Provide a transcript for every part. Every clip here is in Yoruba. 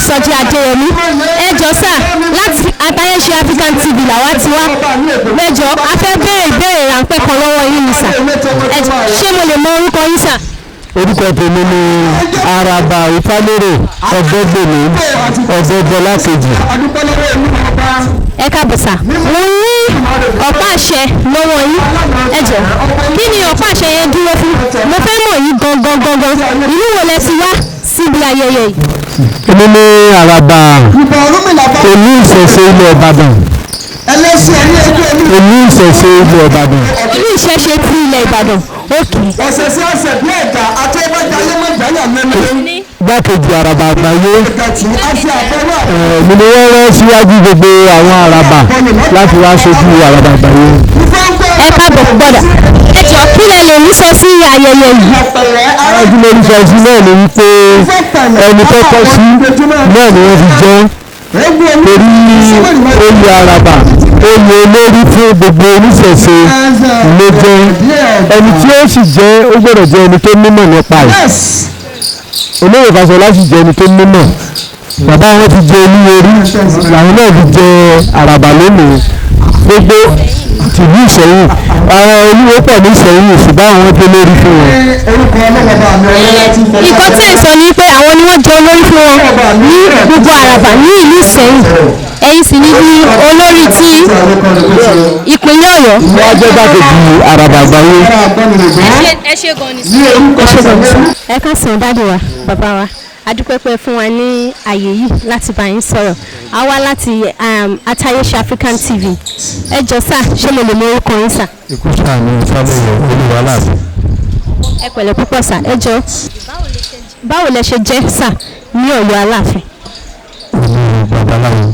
Sọjí Adéyẹmí. Ẹ jọ̀ọ́ sà, láti Atayese African TV làwa ti wá. Ẹ jọ̀ọ́ a fẹ́ béèrè ìbéèrè ráńpẹ́ kan lọ́wọ́ yín ni sà. Ṣé mo lè mọ orúkọ yín sà? Orúkọ tèmi ni Araba Ifálérè Ọ̀dẹ́gbèmí Ọ̀dẹ́gbọ́lá kejì. Ẹ káàbọ̀ sà. Mo ní ọ̀pá àṣẹ lọ́wọ́ yín. Ẹ jọ̀ọ́ kí ni ọ̀pá àṣẹ yẹn dúró fún? Mo fẹ́ mọ̀ yín gangan. Ìlú wo lẹ ti wá síbi ayẹyẹ yìí? Èmi ní Araba Olú Ìṣẹ̀ṣe ilẹ̀ Ìbàdàn. Olú Ìṣẹ̀ṣe ilẹ̀ Ìbàdàn. Olú Ìṣẹ̀ṣe ti ilẹ̀ Ìbàdàn. Ọ̀sẹ̀ bí ẹ̀dá àti ẹgbẹ́ta ayé mọ̀jálà mẹ́rin. Gbákejì Araba àgbáyé. Mi ni wọ́n rán síwájú gbogbo àwọn Araba láti wá ṣojú Araba àgbáyé. Ẹ káàbọ̀ gbọ́dọ̀. Ẹ jọ̀ọ́ kí lẹ lè rí sọ sí ayẹyẹ yìí? Àwọn tí mo rí sọ sí náà ni wípé ẹni tó kọ́ sí náà ni wọ́n fi jẹ́ torí oyè Araba oyè olórí fún gbogbo oníṣẹ̀ṣe ló jẹ́ ẹni tí ó sì jẹ́ ó gbọ́dọ̀ jẹ́ ẹni tó nímọ̀ nípa ẹ̀. Olóyè Fáṣọlá sì jẹ́ ẹni tó nímọ̀. Bàbá wọn ti jẹ olúworí làwọn náà fi jẹ Araba lónìí gbogbo tìlú Ìṣẹ̀yìn àwọn olúwo pọ̀ ní Ìṣẹ̀yìn ṣùgbọ́n àwọn tó lórí fún wọn. Nǹkan tí ẹ sọ ni pé àwọn ni wọ́n jẹ olórí fún wọn ní gbogbo Araba ní ìlú Ìṣẹ̀yìn. Ẹ̀yin sì ni bí olórí tí ìpínlẹ̀ Ọ̀yọ́. Wọ́n á jẹ́ gbàgede Araba àgbáyé. Ẹ ṣé gan ni sí. Ẹ ká sàn dáàdì wa bàbá wa adúpẹ́pẹ́ fún wa ní àyè yìí láti bá yín sọ̀rọ̀ a wá láti Atayese African TV. Ẹ jọ̀ọ́ sà, ṣé mo lè mọ orúkọ yín sà? Ikú sáà ní Fálẹ́yẹ Olúwa láàbù. Ẹ pẹ̀lẹ́ púpọ̀ sà. Ẹ jọ̀ọ́ báwo lẹ ṣe jẹ́ sà ní Ọ̀yọ́ Aláàfin? Babaláwo.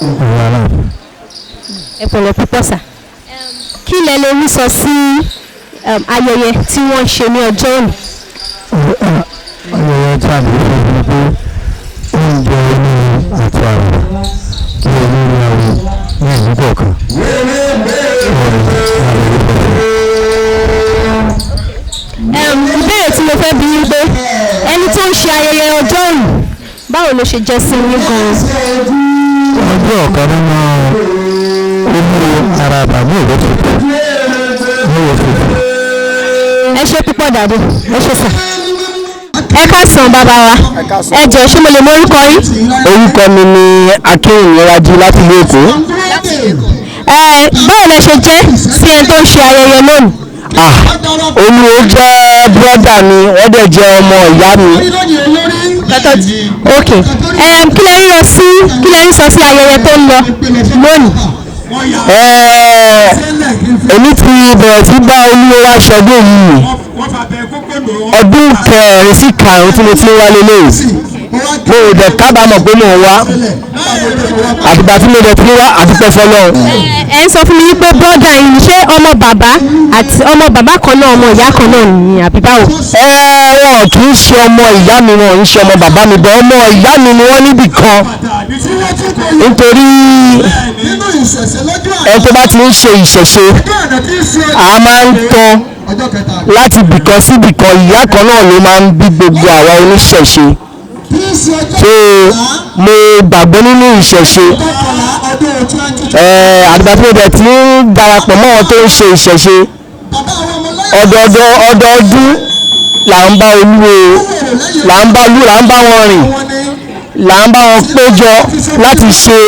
Ọ̀yọ́ Aláàfin. Ẹ pẹ̀lẹ́ púpọ̀ sà. Kí lẹ lè rí sọ sí ayẹyẹ tí wọ́n ṣe ní ọjọ́ òní? Ayẹyẹ tí a lè fi hàn pé oúnjẹ inú àti àrùn kí olórí àwọn ní ìlú kọ̀ọ̀kan. Ìbéèrè tí mo fẹ́ bi yín pé ẹni tó ń ṣe ayẹyẹ ọjọ́ òní báwo ló ṣe jẹ́ sí yín gan-an? Ọjọ́ ọ̀kan nínú olú Araba ní ìlú tuntun ní òfin. Ẹ ṣé púpọ̀ dàdú. Ẹ ṣé sà. Ẹ káàsán bàbá wa. Ẹ jọ̀ọ́ ṣé mo lè mọ orúkọ yín? Orúkọ mi ni Akínwùmíwájú láti ìlú Èkó. Báwo lẹ ṣe jẹ́ sí ẹni tó ń ṣe ayẹyẹ lónìí? Olúwo jẹ́ bírọ́dà mi wọ́n dẹ̀ jẹ́ ọmọ ìyá mi. Ok. Kí lẹ rí sọ sí ayẹyẹ tó ń lọ lónìí? Èmi ti bẹ̀rẹ̀ sí bá Olúwo wá ṣọdún yìí ọdún kẹrin sí karùn-ún tí mo ti ń wá lélẹ́yìí mo ò dẹ̀ kábàámọ̀ pé mò ń wá àtìgbà tí mo dẹ̀ ti wá àdúpẹ́ fọlọ́run. Ẹ ń sọ fún mi wípé bọ́dà yìí ṣé ọmọ bàbá àti ọmọ bàbá kan náà ọmọ ìyá kan náà nìyí àbí báwo? Wọn kì í ṣe ọmọ ìyá mi wọn ò ń ṣe ọmọ bàbá mi bọ́ ọmọ ìyá mi ni wọ́n níbì kan nítorí ẹni tó bá ti ń ṣe ìṣẹ̀ṣe a máa ń tán láti bìkan sí bìkan ìyá kan náà ló máa ń bí gbogbo àwa oníṣẹ̀ṣe so mo gbàgbọ́ nínú ìṣẹ̀ṣe àgbà tí mo dẹ̀ ti ń darapọ̀ mọ́ wọn tó ń ṣe ìṣẹ̀ṣe ọdọọdún là ń bá Olúwo là ń bá wọn rìn là ń bá wọn péjọ láti ṣe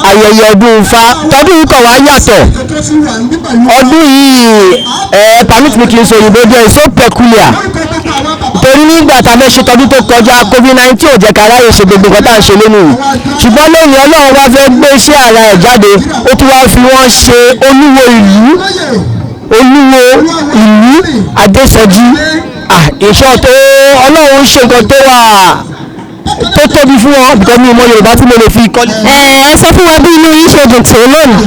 ayẹyẹ ọdún Ifá tọdún yìí kàn wá yàtọ̀ ọdún yìí permit me kí n sọ òyìnbó jẹ́ so peculiar torí nígbà tá a fẹ́ ṣe tọdún tó kọjá COVID-19 ò jẹ́ ká ráyè ṣe gbogbo nǹkan tá à ń ṣe lónìí ṣùgbọ́n lónìí Ọlọ́run wá fẹ́ gbé iṣẹ́ ara ẹ̀ jáde ó tún wá fi wọ́n ṣe Olúwo ìlú Adésọjí ìṣọ́ tó Ọlọ́run ń ṣe nǹkan tó tóbi fún wọn bìkọ́ mi ìmọ̀ Yorùbá tí mo lè fi kọ́. Ẹ sọ fún wa bí inú yín ṣe dùn tó lónìí.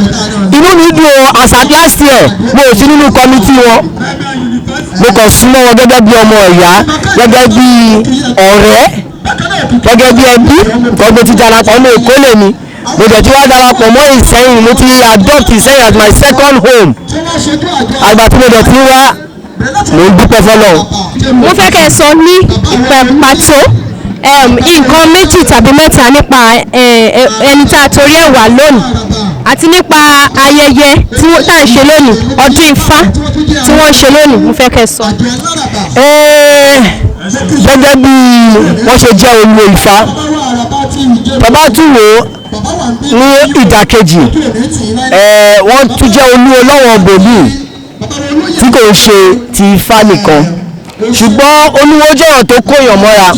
Inú mi dùn as at last year mo ò sí nínú kọ́mítì wọn mo kàn súnmọ́ wọn gẹ́gẹ́ bí ọmọ ìyá gẹ́gẹ́ bí ọ̀rẹ́ gẹ́gẹ́ bí ẹbí gbogbo ti darapọ̀ ní Èkó lèmi mo jẹ̀ tí wá darapọ̀ mọ́ Ìṣẹ̀yìn mo ti adopt Ìṣẹ̀yìn as my second home àgbà tí mo jẹ̀ tí wá mo ń dúpẹ́ fọlọ́. mo fẹ́ kẹ́ ẹ sọ ní pàtó nǹkan méjì tàbí mẹ́ta nípa ẹni tá a torí ẹ̀ wá lónìí àti nípa ayẹyẹ tá à ń ṣe lónìí ọdún Ifá tí wọ́n ń ṣe lónìí mo fẹ́ kẹ́ sọ. gẹ́gẹ́ bí wọ́n ṣe jẹ́ olú Ifá bàbá tún wò ní ìdàkejì wọ́n tún jẹ́ olú ọlọ́wọ̀n bòmí tí kò ń ṣe ti Ifá nìkan ṣùgbọ́n olúwo jẹ́ ọ̀rọ̀ tó kóyàn mọ́ra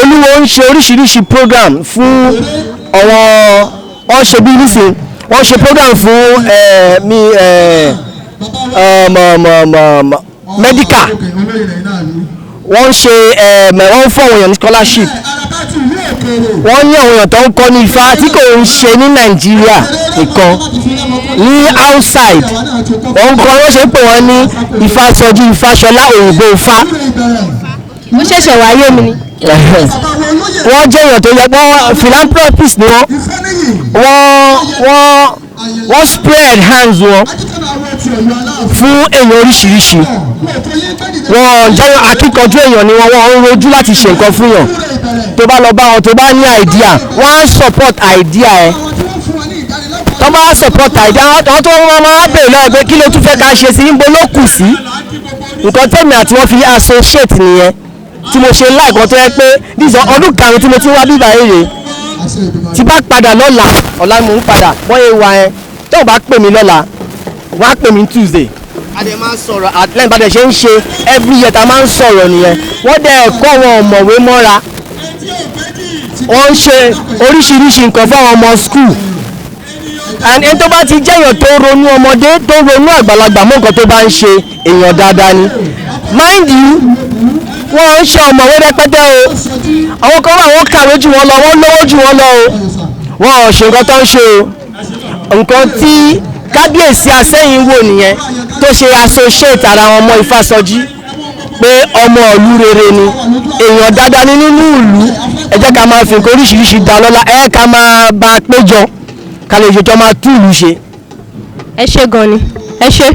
olúwo ń ṣe oríṣiríṣi program fún àwọn wọ́n ṣe bí nísìn wọ́n ṣe program fún medical wọ́n ṣe wọ́n fún àwọn èèyàn ní scholarship wọ́n ní àwọn èèyàn tó ń kọ́ ní Ifá tí kò ń ṣe ní Nàìjíríà nìkan ní outside wọ́n kọ́ wọ́n ṣe pé wọ́n ní Ifásọjí Ifáṣọlá òyìnbó Ifá. mo ṣẹ̀ṣẹ̀ wáyé mi ni. wọ́n jẹ́ èèyàn tó yẹ wọ́n philanthropist ni wọ́n spread hands wọn fún èèyàn oríṣiríṣi wọ́n jẹ́ akíkanjú èèyàn ni wọ́n ń rojú láti ṣe nǹkan fún yàn tó bá lọ bá wọn tó bá ní idea wọ́n á support idea ẹ̀ tó máa support idea àwọn tó wọ́n máa bèèrè lọ́wọ́ pé kí ló tún fẹ́ ká ṣe sí níbo ló kù sí nǹkan tẹ́mi àti wọ́n fi associate nìyẹn tí mo ṣe láìpẹ́ tó yẹ pé ọdún karùn-ún tí mo ti wá bíbá èrè tí bá padà lọ́la ọ̀la mò ń padà wọ́n yé wa ẹ tó bá pè mí lọ́la wọ́n á pè mí Tuesday a dẹ̀ máa sọ̀rọ̀ àtìlẹ́yìn bá dẹ̀ ṣe ń ṣe every year ta máa ń sọ̀rọ̀ nìyẹn wọ́n dẹ̀ kọ́ wọn ọ̀mọ̀wé mọ́ra wọ́n ń ṣe oríṣiríṣi nǹkan fún àwọn ọmọ school and ẹni tó bá ti jẹ́ èèyàn tó ronú ọmọdé tó ronú àgbàlagbà mọ́ nǹkan tó bá ń ṣe èèyàn dáadáa ni mind you wọ́n ń ṣe ọ̀mọ̀wé rẹpẹtẹ o àwọn kan wà wọ́n kàwé jù wọ́n lọ wọ́n lówó jù wọ́n lọ o wọ́n ò ṣe nǹkan tó ń ṣe o nǹkan tí kábíyèsí Asẹ́yìn wò nìyẹn tó ṣe associate ara wọn mọ́ Ifásọjí pé ọmọ ìlú rere ni èèyàn dáadáa ní nínú ìlú ẹ jẹ́ ká máa fi nǹkan oríṣiríṣi dá lọ́lá ẹ ká máa bá a péjọ ká lè ṣètò máa tú ìlú ṣe. ẹ ṣé gan ni ẹ ṣé.